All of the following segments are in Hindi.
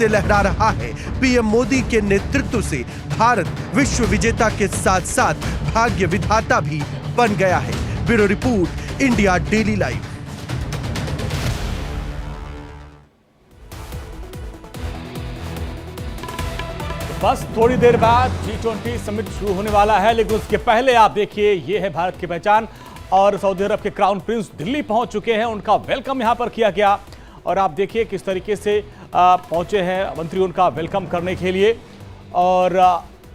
से लहरा रहा है। पीएम मोदी के नेतृत्व से भारत विश्व विजेता के साथ साथ भाग्य विधाता भी बन गया है। Bureau report, India daily live. बस थोड़ी देर बाद G20 समिट शुरू होने वाला है, लेकिन उसके पहले आप देखिए, ये है भारत की पहचान। और सऊदी अरब के क्राउन प्रिंस दिल्ली पहुंच चुके हैं, उनका वेलकम यहां पर किया गया। और आप देखिए किस तरीके से पहुंचे हैं मंत्री उनका वेलकम करने के लिए। और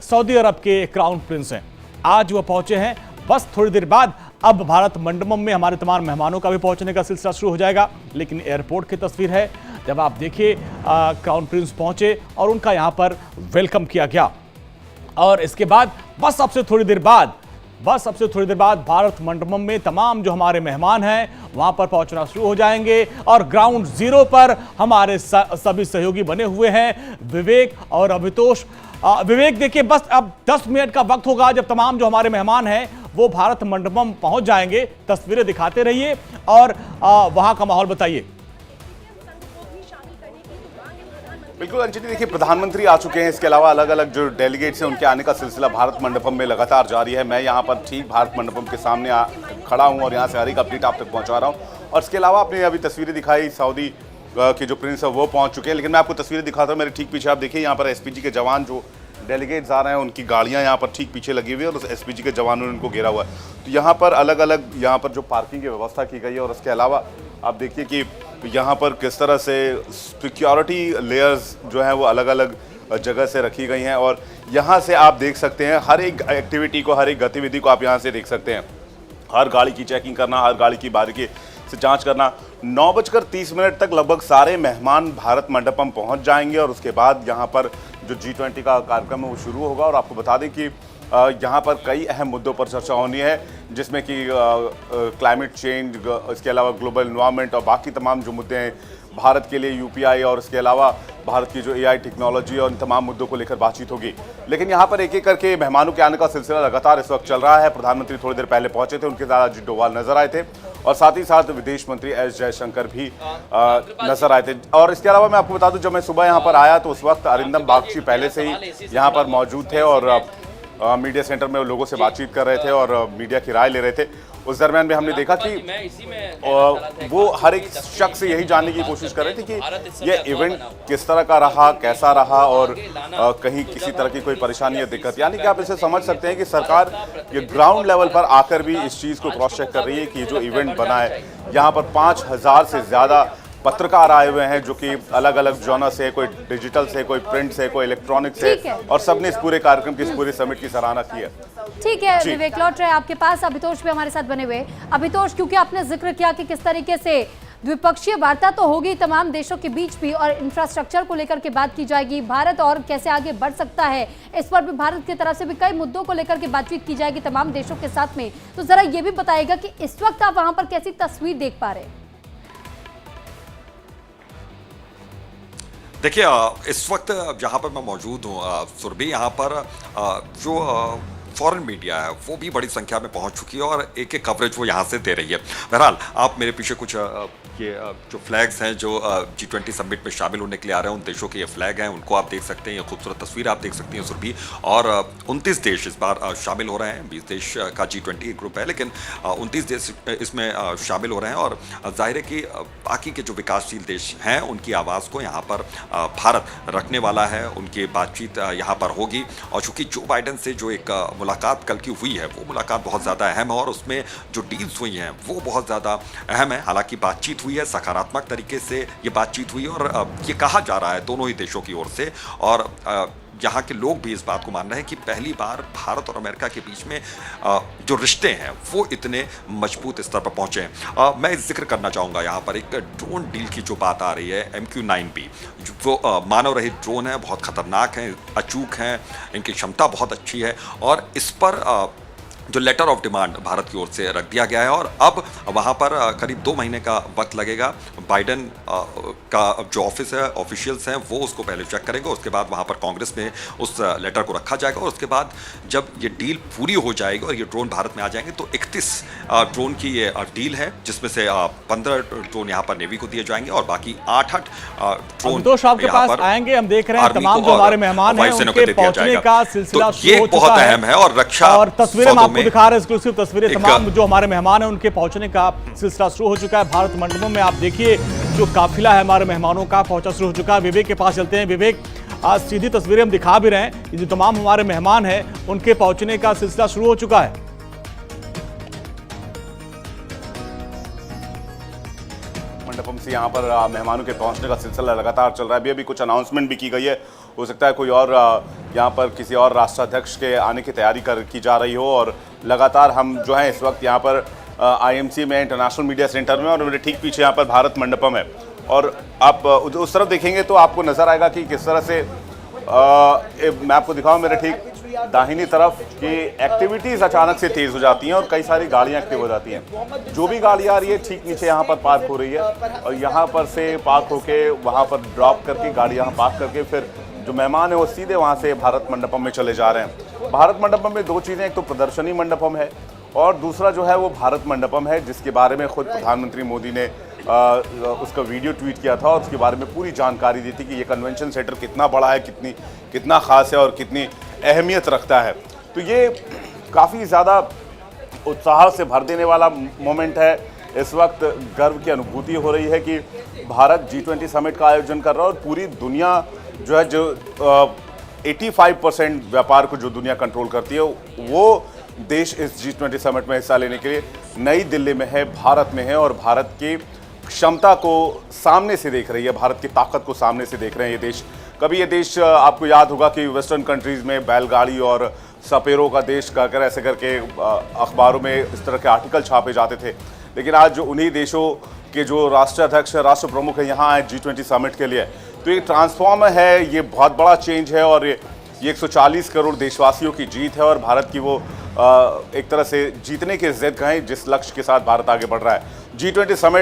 सऊदी अरब के क्राउन प्रिंस हैं, आज वो पहुंचे हैं। बस थोड़ी देर बाद अब भारत मंडपम में हमारे तमाम मेहमानों का भी पहुंचने का सिलसिला शुरू हो जाएगा। लेकिन एयरपोर्ट की तस्वीर है, जब आप देखिए क्राउन प्रिंस पहुंचे और उनका यहां पर वेलकम किया गया। और इसके बाद बस अब से थोड़ी देर बाद भारत मंडपम में तमाम जो हमारे मेहमान हैं वहां पर पहुंचना शुरू हो जाएंगे। और ग्राउंड जीरो पर हमारे सभी सहयोगी बने हुए हैं, विवेक और अभितोष। विवेक देखिए, बस अब 10 मिनट का वक्त होगा जब तमाम जो हमारे मेहमान हैं वो भारत मंडपम पहुंच जाएंगे। तस्वीरें दिखाते रहिए और वहां का माहौल बताइए। बिल्कुल अंजलि, देखिए प्रधानमंत्री आ चुके हैं, इसके अलावा अलग अलग जो डेलीगेट्स हैं उनके आने का सिलसिला भारत मंडपम में लगातार जारी है। मैं यहाँ पर ठीक भारत मंडपम के सामने खड़ा हूँ और यहाँ से हर एक अपडेट आप तक पहुँचा रहा हूँ। और इसके अलावा आपने अभी तस्वीरें दिखाई, सऊदी के जो प्रिंस है वो पहुँच चुके हैं। लेकिन मैं आपको तस्वीरें दिखाता हूँ, मेरे ठीक पीछे आप देखिए, यहाँ पर एसपीजी के जवान जो डेलीगेट्स आ रहे हैं उनकी गाड़ियाँ यहाँ पर ठीक पीछे लगी हुई है और उस एसपीजी के जवानों ने उनको घेरा हुआ है। तो यहाँ पर अलग अलग यहाँ पर जो पार्किंग की व्यवस्था की गई है। और इसके अलावा आप देखिए कि यहाँ पर किस तरह से सिक्योरिटी लेयर्स जो हैं वो अलग अलग जगह से रखी गई हैं। और यहाँ से आप देख सकते हैं हर एक एक्टिविटी को, हर एक गतिविधि को आप यहाँ से देख सकते हैं। हर गाड़ी की चेकिंग करना, हर गाड़ी की बारीकी से जांच करना। 9:30 तक लगभग सारे मेहमान भारत मंडपम पहुँच जाएंगे और उसके बाद यहाँ पर जो G20 का कार्यक्रम है वो शुरू होगा। और आपको बता दें कि यहाँ पर कई अहम मुद्दों पर चर्चा होनी है, जिसमें कि क्लाइमेट चेंज, इसके अलावा ग्लोबल एनवायरनमेंट और बाकी तमाम जो मुद्दे हैं, भारत के लिए यूपीआई और इसके अलावा भारत की जो एआई टेक्नोलॉजी और इन तमाम मुद्दों को लेकर बातचीत होगी। लेकिन यहाँ पर एक एक करके मेहमानों के आने का सिलसिला लगातार इस वक्त चल रहा है। प्रधानमंत्री थोड़ी देर पहले पहुंचे थे, उनके साथ अजीत डोभाल नजर आए थे और साथ ही साथ विदेश मंत्री एस जयशंकर भी नजर आए थे। और इसके अलावा मैं आपको बता दूं, जब मैं सुबह यहाँ पर आया तो उस वक्त अरिंदम बागची पहले से ही यहाँ पर मौजूद थे और मीडिया सेंटर में लोगों से बातचीत कर रहे थे और मीडिया की राय ले रहे थे। उस दरमियान में हमने देखा कि वो हर एक शख्स से यही जानने की कोशिश कर रहे थे कि ये इवेंट किस तरह का रहा, कैसा रहा और कहीं किसी तरह की कोई परेशानी या दिक्कत। यानी कि आप इसे समझ सकते हैं कि सरकार ये ग्राउंड लेवल पर आकर भी इस चीज़ को क्रॉस चेक कर रही है कि ये जो इवेंट बना है, यहाँ पर 5000 से ज़्यादा पत्रकार आए हुए हैं जो कि अलग अलग जॉनर से, कोई डिजिटल से, कोई प्रिंट से, कोई इलेक्ट्रॉनिक से, और सबने इस पूरे कार्यक्रम की, इस पूरे समिट की सराहना की है। ठीक है विवेक, लौट रहे आपके पास। अभितोष भी हमारे साथ बने हुए। अभितोष, क्योंकि आपने जिक्र किया कि किस तरीके से द्विपक्षीय वार्ता तो होगी तमाम देशों के बीच भी और इंफ्रास्ट्रक्चर को लेकर के बात की जाएगी, भारत और कैसे आगे बढ़ सकता है इस पर भी भारत की तरफ से भी कई मुद्दों को लेकर के बातचीत की जाएगी तमाम देशों के साथ में। तो जरा ये भी बताइएगा कि इस वक्त आप वहां पर कैसी तस्वीर देख पा रहे हैं? देखिए, इस वक्त जहाँ पर मैं मौजूद हूँ सुरभि, यहाँ पर जो फॉरेन मीडिया है वो भी बड़ी संख्या में पहुँच चुकी है और एक एक कवरेज वो यहाँ से दे रही है। बहरहाल आप मेरे पीछे कुछ ये जो फ्लैग्स हैं जो G20 समिट में शामिल होने के लिए आ रहे हैं, उन देशों के ये फ्लैग हैं, उनको आप देख सकते हैं। ये खूबसूरत तस्वीर आप देख सकती हैं सुरभि। और 29 देश इस बार शामिल हो रहे हैं। 20 देश का G20 ग्रुप है, लेकिन 29 देश इसमें शामिल हो रहे हैं। और जाहिर है कि बाकी के जो विकासशील देश हैं उनकी आवाज़ को यहाँ पर भारत रखने वाला है, उनकी बातचीत यहाँ पर होगी। और चूँकि जो बाइडेन से जो एक मुलाकात कल की हुई है, वो मुलाकात बहुत ज़्यादा अहम है और उसमें जो डील्स हुई हैं वो बहुत ज़्यादा अहम है। हालांकि बातचीत हुई है, सकारात्मक तरीके से ये बातचीत हुई और ये कहा जा रहा है दोनों ही देशों की ओर से, और यहाँ के लोग भी इस बात को मान रहे हैं कि पहली बार भारत और अमेरिका के बीच में जो रिश्ते हैं वो इतने मजबूत स्तर पर पहुँचे हैं। मैं जिक्र करना चाहूँगा यहाँ पर एक ड्रोन डील की जो बात आ रही है, MQ-9B, वो मानव रहित ड्रोन है, बहुत खतरनाक हैं, अचूक हैं, इनकी क्षमता बहुत अच्छी है और इस पर जो लेटर ऑफ डिमांड भारत की ओर से रख दिया गया है और अब वहाँ पर करीब 2 महीने का वक्त लगेगा। बाइडेन का जो ऑफिस है, ऑफिशियल्स हैं, वो उसको पहले चेक करेंगे, उसके बाद वहाँ पर कांग्रेस में उस लेटर को रखा जाएगा और उसके बाद जब ये डील पूरी हो जाएगी और ये ड्रोन भारत में आ जाएंगे तो 31 ड्रोन की ये डील है, जिसमें से 15 ड्रोन यहाँ पर नेवी को दिए जाएंगे और बाकी 8 ड्रोन तो आपके पास आएंगे। हम देख रहे हैं तमाम जो हमारे मेहमान हैं उनके पहुंचने का सिलसिला शुरू हो चुका है। बहुत अहम है और रक्षा और तस्वीरें हम आपको दिखा रहे हैं, एक्सक्लूसिव तस्वीरें तमाम जो हमारे मेहमान हैं उनके पहुंचने का सिलसिला शुरू हो चुका है। भारत मंडपम में आप देखिए जो काफिला है हमारे मेहमानों का पहुंचा शुरू हो चुका है। विवेक के पास चलते हैं। विवेक, आज सीधी तस्वीरें हम दिखा भी रहे हैं, ये जो तमाम हमारे मेहमान हैं उनके पहुंचने का सिलसिला शुरू हो चुका है। मंडपम से यहाँ पर मेहमानों के पहुँचने का सिलसिला लगातार चल रहा है। अभी कुछ अनाउंसमेंट भी की गई है, हो सकता है कोई और यहाँ पर किसी और राष्ट्राध्यक्ष के आने की तैयारी की जा रही हो। और लगातार हम जो है इस वक्त यहाँ पर IMC में, इंटरनेशनल मीडिया सेंटर में, और मेरे ठीक पीछे यहाँ पर भारत मंडपम है। और आप उस तरफ देखेंगे तो आपको नज़र आएगा कि किस तरह से मैं आपको दिखाऊँ, मेरे ठीक दाहिनी तरफ की एक्टिविटीज़ अचानक से तेज़ हो जाती हैं और कई सारी गाड़ियाँ एक्टिव हो जाती हैं। जो भी गाड़ी आ रही है ठीक नीचे यहाँ पर पार्क हो रही है और यहाँ पर से पार्क होके वहाँ पर ड्रॉप करके गाड़ी यहाँ पार्क करके फिर जो मेहमान है वो सीधे वहाँ से भारत मंडपम में चले जा रहे हैं। भारत मंडपम में 2 चीज़ें, एक तो प्रदर्शनी मंडपम है और दूसरा जो है वो भारत मंडपम है, जिसके बारे में खुद प्रधानमंत्री मोदी ने उसका वीडियो ट्वीट किया था और उसके बारे में पूरी जानकारी दी थी कि ये कन्वेंशन सेंटर कितना बड़ा है, कितना ख़ास है और कितनी अहमियत रखता है। तो ये काफ़ी ज़्यादा उत्साह से भर देने वाला मोमेंट है। इस वक्त गर्व की अनुभूति हो रही है कि भारत G20 समिट का आयोजन कर रहा है और पूरी दुनिया जो है, जो 85% व्यापार को जो दुनिया कंट्रोल करती है, वो देश इस G20 समिट में हिस्सा लेने के लिए नई दिल्ली में है, भारत में है और भारत की क्षमता को सामने से देख रही है, भारत की ताकत को सामने से देख रहे हैं ये देश। कभी ये देश, आपको याद होगा कि वेस्टर्न कंट्रीज़ में बैलगाड़ी और सपेरों का देश कहकर ऐसे करके अखबारों में इस तरह के आर्टिकल छापे जाते थे, लेकिन आज जो उन्हीं देशों के जो राष्ट्राध्यक्ष, राष्ट्र प्रमुख है यहाँ आए G20 समिट के लिए, तो ये ट्रांसफॉर्म है, ये बहुत बड़ा चेंज है और ये 140 करोड़ देशवासियों की जीत है और भारत की वो एक तरह से जीतने के जिद कहें जिस लक्ष्य के साथ भारत आगे बढ़ रहा है। G20 summit